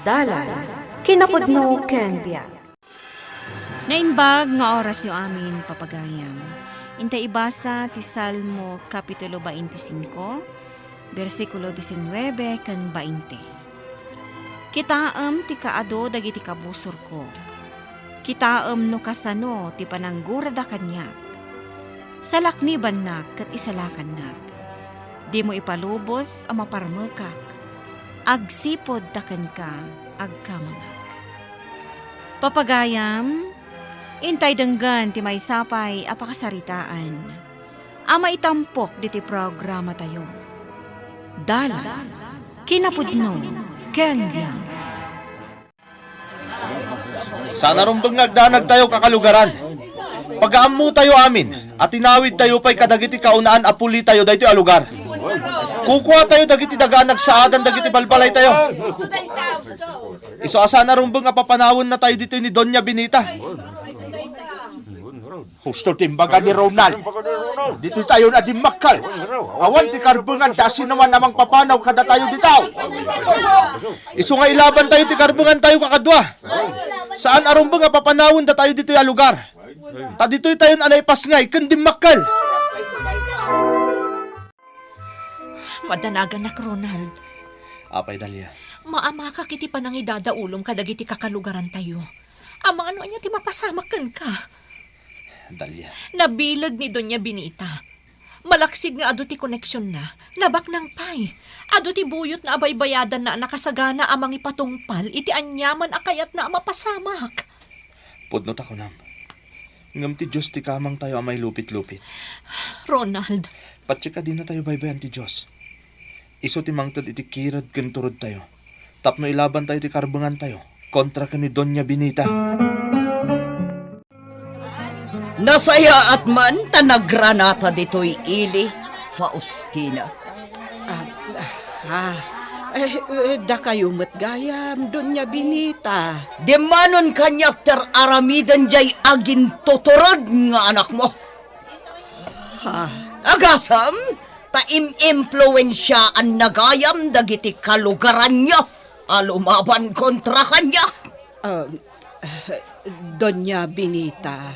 Dalan, kinapudno ken biag. Nainbag nga oras yung amin papagayam. Intay ibasa ti Salmo Kapitulo 25, versikulo 19 kan 20. Kitaam ti kaado dagiti kabusor ko. Kitaam no kasano ti pananggura da kanyak. Salakni bannak kat isalakan nak. Di mo ipalubos ang maparmekak. Agsipod taken ka, agkamangag. Papagayam, intay denggan ti may sapay apakasaritaan. Ama itampok diti programa tayo. Dala, kinapudno, kengyang. Sana rumbang nagdanag tayo kakalugaran. Pag-aamu tayo amin, at tinawid tayo pa'y kadagiti kaunaan apuli tayo dahito alugar. Kukuha tayo dagiti dagaan nagsaadan dagiti balbalay tayo. Iso asa na rumbang nga papanawon na tayo dito ni Doña Benita. Husto timbaga ni Ronald. Dito tayo na di makal. Awan ti karbungan dasi naman namang papanaw kada tayo ditaw. Iso nga ilaban tayo ti karbungan tayo kakadwa. Saan arumbang nga papanawon da tayo dito yung lugar. Ta dito'y tayo anay pasngay kundi makal. Madanagan nak, Ronald. Apay Dalia. Maama ka kiti panang idadaulom kadagiti kakalugaran tayo. Amang ano niya ti mapasamakan ka. Dalia. Nabilag ni Doña Benita. Malaksig nga ado ti koneksyon na. Nabak ng pay. Ado ti buyot na abay-bayadan na nakasagana amang ipatungpal. Iti anyaman akayat na mapasamak. Pudnot ako nam. Ngam ti Diyos ti kamang tayo amay lupit-lupit. Ronald. Patsika din na tayo baybayan ti Diyos. Iso ti mangtod iti kirad kenturod tayo. Tapno ilaban tayo ti karbangan tayo. Kontra ka ni Doña Benita. Nasaya at man tanagranata dito'y ili, Faustina. Da kayo matgayam, Doña Benita. Di manon kanyak ter aramidan jay agin tuturod nga anak mo. Agasam, taim-impluensyaan nagayam dagiti kalugaran niya. Alumaban kontra kanya. Doña Benita,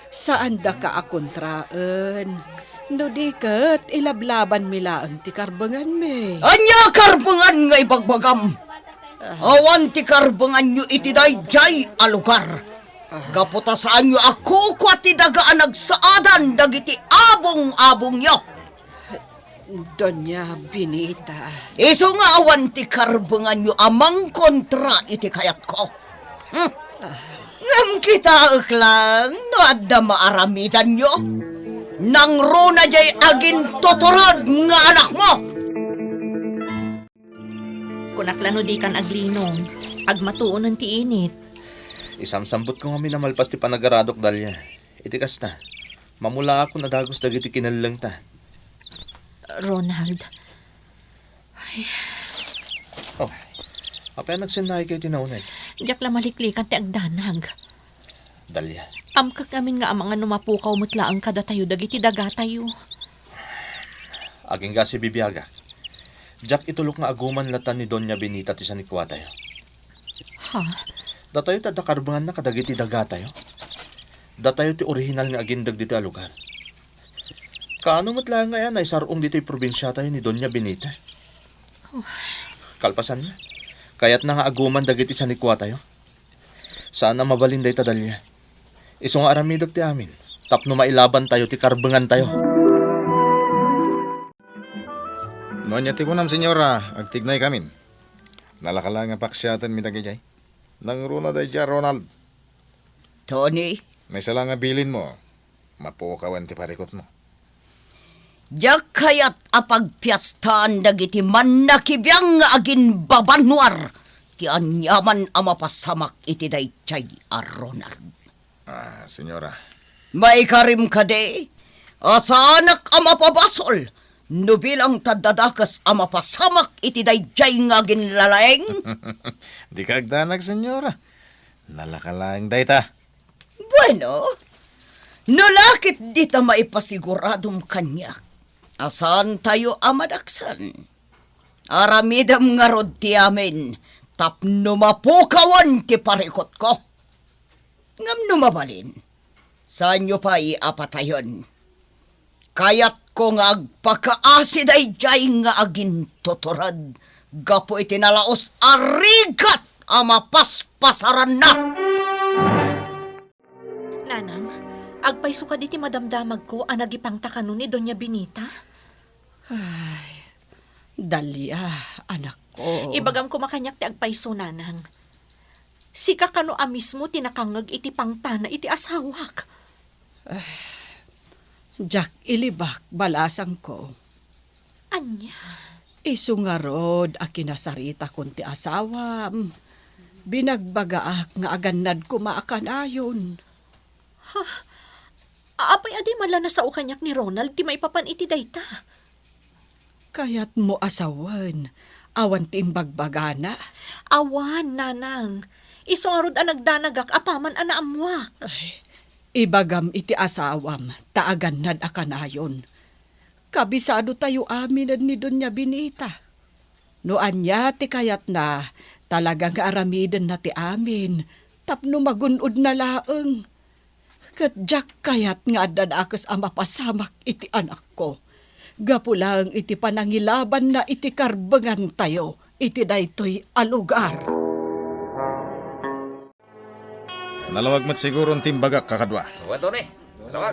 saan da ka akontraan? No di kat, ilablaban milaan ti karbangan me. Anya karbangan nga ibagbagam. Awan ti karbangan nyo iti dayjay alugar. Gaputasaan nyo ako kwa ti dagaan nagsaadan dagiti abong-abong nyo. Doña Benita. Iso nga awan ti karbangan nyo amang kontra iti kayat ko. Ngam kita lang no adda maaramidan nyo. Nang runa jay agin tuturod nga anak mo. Kunaklano di kan aglinong. Agmatuunan ti init. Isamsambot ko nga minamalpas ti panagaradok Dalia. Itikas na. Mamula ako nadagos dagiti kinalang ta. Ronald. Oh, apay nagsinay kayo tinaunay. Diyak la maliklikan ti agdanag. Dalia. Amkak amin nga amang ano mapukaw mutlaang kada tayo dagiti daga tayo. Aging gasi bibiyaga. Jack itulok nga aguman latan ni Doña Benita ti sanikwa tayo. Ha? Datayo tadakarbangan na kadagiti daga tayo. Datayo ti original nga agindag dito alugar. Kaano matlang nga yan ay sarong dito'y probinsya tayo ni Doña Benita. Kalpasan na. Kaya't na nga aguman dagiti sanikwa tayo. Sana mabalinday ta Dalia. Iso nga aramidog ti amin. Tapno mailaban tayo ti karbangan tayo. Nonya ti kunam senyora, agtignay kamin. Nalakala nga paksyatan mi dagijay. Nang runa dayja Ronald. Tony, May sala nga bilin mo. Mapukawan ti parikot mo. jak kayat apagpiastaan dagiti man nakibiyang nga agin babanwar. Ti anyaman amapasamak iti dayjay a Ronald. Senyora. May karim kade, asanak amapabasol, no bilang tadadakas amapasamak iti dayjay nga ginlalaeng. Di ka agdanag, senyora. Nalakalang dayta. Bueno, nulakit di ta maipasiguradong kanyak. Asan tayo amadaksan? Aramidam nga rod ti amin, Tapno mapukawan ti parikot ko. Ngam numabalin, saan nyo pa iapatayon? Kayat ko nga agpakaasid ay jay nga agin tuturad. Gapo itinalaos arigat ama paspasaran na. Nanang, agpayso ka di ti madamdamag ko ang nagipang takano ni Doña Benita. Dalia, anak ko. Ibagam ko makanyak ti agpayso, nanang. Sika kano mismo tinakangag iti pangtana iti asawak. Jack ilibak balasang ko. Anya? Isungarod a kinasarita kun ti asawam. Binagbagaak nga aganad ko maakanayon. Apay adi malana sa ukanyak ni Ronald ti maipapan iti dayta. Kaya't mo asawan, awan ti imbagbagana. Awan, nanang. Isungarod ang nagdanagak apaman ana amwak. Ibagam iti asawam, taaganad a kanayon. Kabisado tayo aminan ni Doña Benita. No anya ti kayat na, talagang aramidan na ti amin, tapno magunod na laeng. Kat jak kayat nga dadakas ang mapasamak iti anak ko. Gapulang iti panangilaban na iti karbengan tayo, iti daytoy alugar. Nalawag mat siguro ang timbagak kakadwa. Wato ni. Tawag.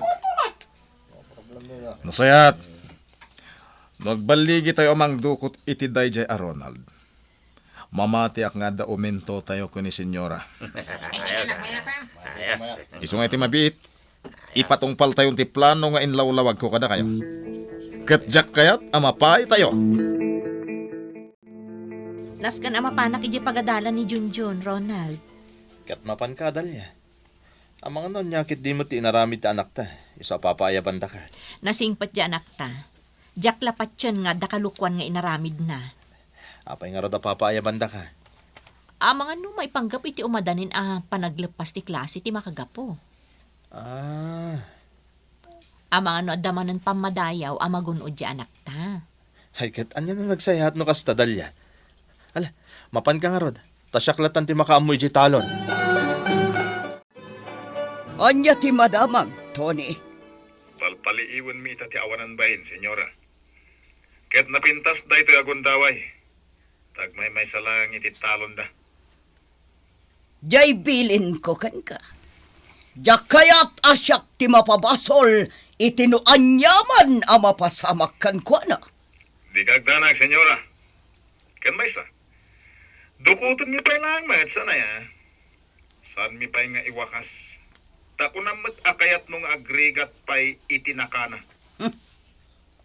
Nasayat. Nagbaligi tayo amang dukot iti dayjay a Ronald. Mamatiak nga da umento tayo ko ni senyora. Ayos. Iso nga iti mabiit. Ipatungpal tayong ti plano nga inlawlawag ko kada kayo. Katjak kayat amapay tayo. Naskan ang mapanak iti pagadalan ni Junjun, Ronald. Kat mapan ka, Dalia. Ang mga non nyakit di mo ti inaramid ti anak ta. Isa papayaban da ka. Nasingpat di anak ta. Jak lapat yan nga dakalukwan nga inaramid na. Apay nga rada papayaban da ka. Mga no may panggap iti umadanin panaglepas ti klase ti makagapo. Mga no adamanan pamadayaw magunod di anak ta. Ay, kat anya na nagsayat no kasta, Dalia. Ala, mapan ka nga rod. Tasyaklatan ti makaamoy di talon. Anya ti madamag, Tony. Palpaliiwan mi ita ti awanan bayin, senyora. Ket napintas da ito agundaway. Tagmay may salang iti talon da. Jay bilin ko kan ka. Jakayat asyak ti mapabasol, itinuanyaman ang mapasamak kan kwa na. Di kagdanag, senyora. Ken may sa. Dukutan mi pa'y lang, mahat sana ya. Saan mi pa'y nga iwakas. Tako namat akayat nung agrigat pa'y itinakana.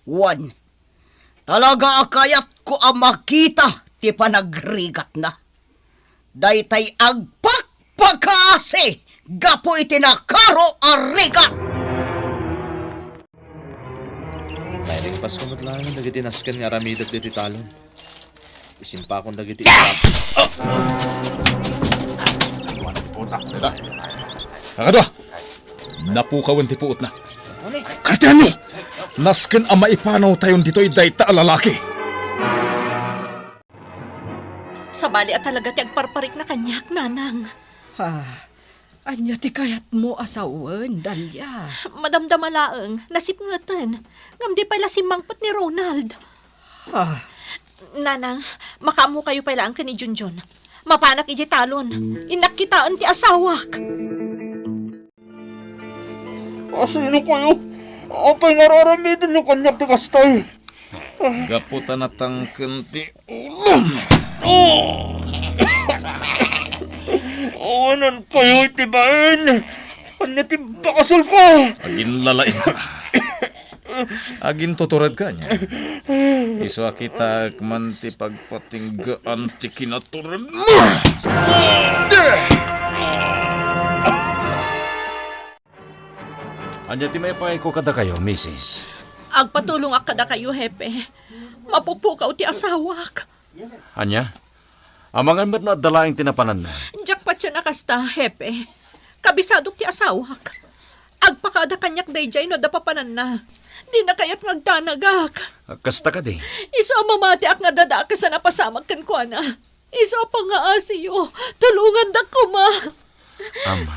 One, talaga akayat ko ang makita ti panagrigat na. Daytay agpakpakasi, gapo itinakaro arigat. May pas kumot lang ang dagiti naskan nga ramidat diti talon. Isimpa akong dagiti Kakadwa! Napukawan ti puot na. Kartihan nyo! Nasken ang maipanaw tayon dito'y dayta alalaki. Sabali at talaga ti agparparik na kanyak, nanang. Anya ti kayat mo asawan, Dalia. Madamdamalaeng, nasipngatan. Ngam di pala si mangpat ni Ronald. Nanang, makamu kayo pala ang kani Junjun. Mapanak iji talon. Inakitaan ti asawak. Sino kayo? Apay nararamidin yung kanyak ti kastay. Gaputan na tangken ti ulom. Awanan kayo itibain. Kanya ti bakasal ko. Agin lalain ka. Agin tuturad ka niya. Iso kita man ti pagpatinggaan ti kinaturan mo. Anya ti may pay ko kada kayo, Mrs. Agpatulong akada kayo, hepe. Mapupukaw ti asawak. Anya? Amangan met na dalaing tinapanan na. Jackpot siya nakasta, hepe. Kabisadok ti asawak. Agpakada kanyak dayjay no dapapanan na. Di na kayat ngagdanagak. Kasta ka di. Isa mamati ak nga dada ka sa napasamag kan ko na. Isa pa nga asiyo. Tulungan da ko, ma.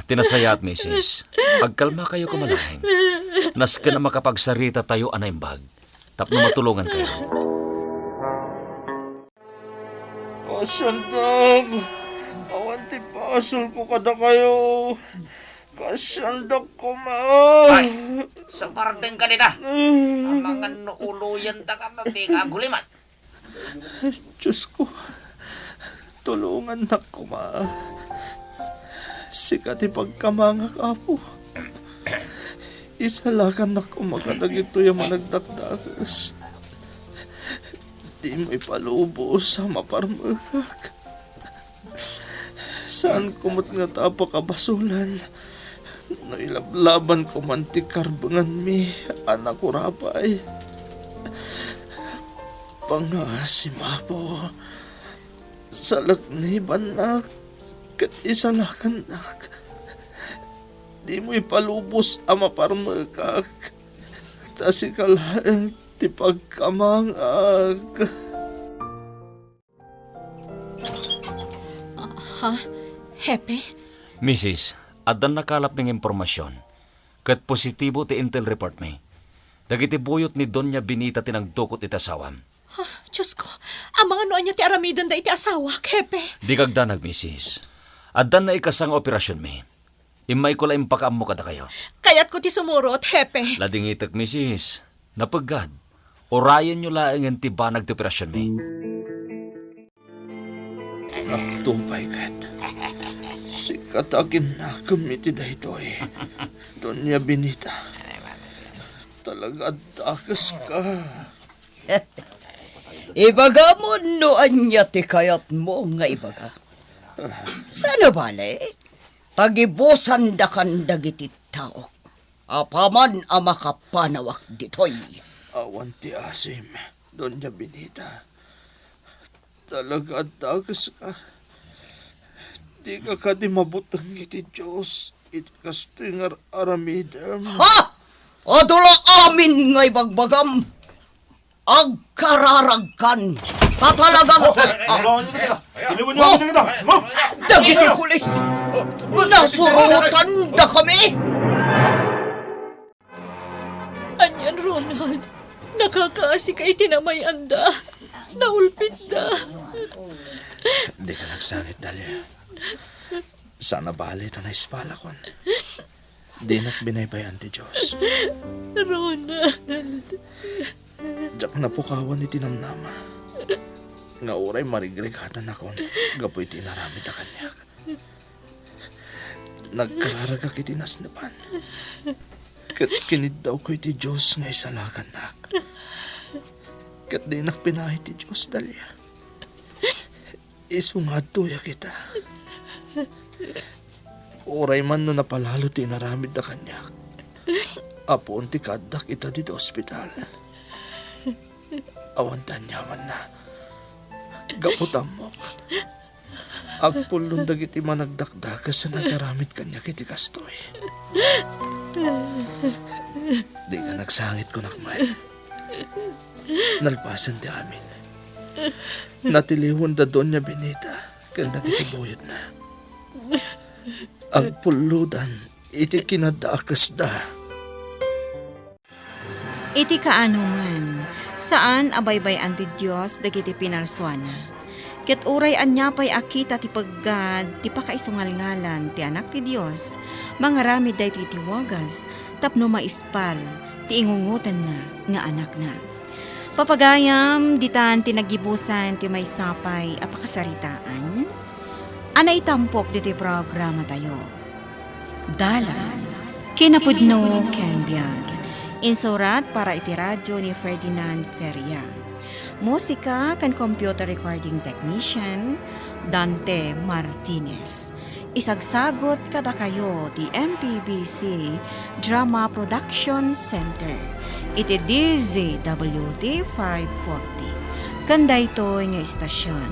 Tinasayat, Mrs. Agkalma kayo kumalahing. Nas ka na makapagsarita tayo anaimbag. Tapno matulungan kayo. Kasandag, awan ti pasol ko kada kayo. Kasandag ko, ma. Ay, sa parting ka nila. Ang mga nuuluyan ta ka na di kagulimat. Diyos ko, tulungan na ko, ma. Sikat ipagkamangak apo. Isalakan na ko magadag ito yung managdakdakas. Di mo ipalubo sa maparmagak. Saan kumot nga tapa kabasulan? Nailablaban ko manti karbangan mi, anak ko rapay. Pangasima po. Salak ni banak, kat isalakan nak. Di mo ipalubos ama parmagak. Tasikalaang tipagkamangag. Ha? Hepe? Mrs., adan nakalap ng impormasyon. Kat positibo ti intel report may. Dagiti buyot ni Doña Benita tinagdukot itasawam. Ha? Diyos ko, ang mga noon niya ti aramidan da iti asawa, Hepe. Di kagdanag, Mrs. Adan na ikasang operasyon may. Imay ko lang impakaam mo kada kayo. Kaya't ko ti sumurot, Hepe. Lading itak, Mrs. Napagad. Orayan nyo lang ang tibanag ti operasyon may. Nagtubay kat. Sikat akin na kumiti dahitoy. Doña Benita. Talaga takas ka. Ibaga mo noan niya ti kayat mo nga ibaga. Sana bale, tagibusan da kan dagiti tao. Apaman ang makapanawak ditoy. Awan ti asim, Doña Benita. Talaga takas ka. Di ka ka di mabutang iti Diyos. Iti kasto yung aramidam. Ha! Adula amin nga ibagbagam. Agkararagkan. Tatalagang... Dagiti pulis. Nasurutan da kami. Anyan, Ronald. Nakakaasi kay tinamayan da. Naulpit da. Di ka nagsangit, Dalia. Sana balit na ispala kon. Di nak binaybayan ti Diyos. Ronald. Diyak na pukawan ni tinamnama. Nga oray marigrigatan akon. Gapoy tinaramit a kanyak. Nagkararaga kiti nasnapan. Kat kinid daw ko iti Diyos nga isalakan nak. Kat di nak pinahi ti Diyos, Dalia. Isungad tuya kita. Oray man no napalalo tinaramid na kanyak. Apon ti kadak ita dito ospital. Awantan yaman na. Gaputam mo. Agpulong dagiti managdakdakas sa nagaramid kanyak iti kastoy. Di ka nagsangit ko nakmay. Nalpasan ti amin. Natilihon da Doña Benita. Kanda kiti buyot na. Agpuludan, iti kinadakas da. Iti kaano man, saan abaybay anti Diyos dagiti pinarswana. Ket uray anya pay akita ti paggad, ti pakaisungal-ngalan, ti anak ti Diyos, mangaramid day ti tiwagas, tapno maispal, ti ingungutan na, nga anak na. Papagayam, ditan tinagibusan ti may sapay, apakasaritaan, anay tampok diti programa tayo. Dalan, kinapudno ken biag. Insurat para iti radyo ni Ferdinand Feria. Musika kan computer recording technician Dante Martinez. Isagsagot kada kayo ti MPBC Drama Production Center. Iti DZWT 540. Kanday to nga istasyon.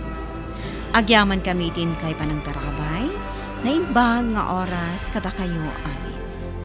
Agyaman kami itin kay panang tarabay, na inbag nga oras kada kayo amin.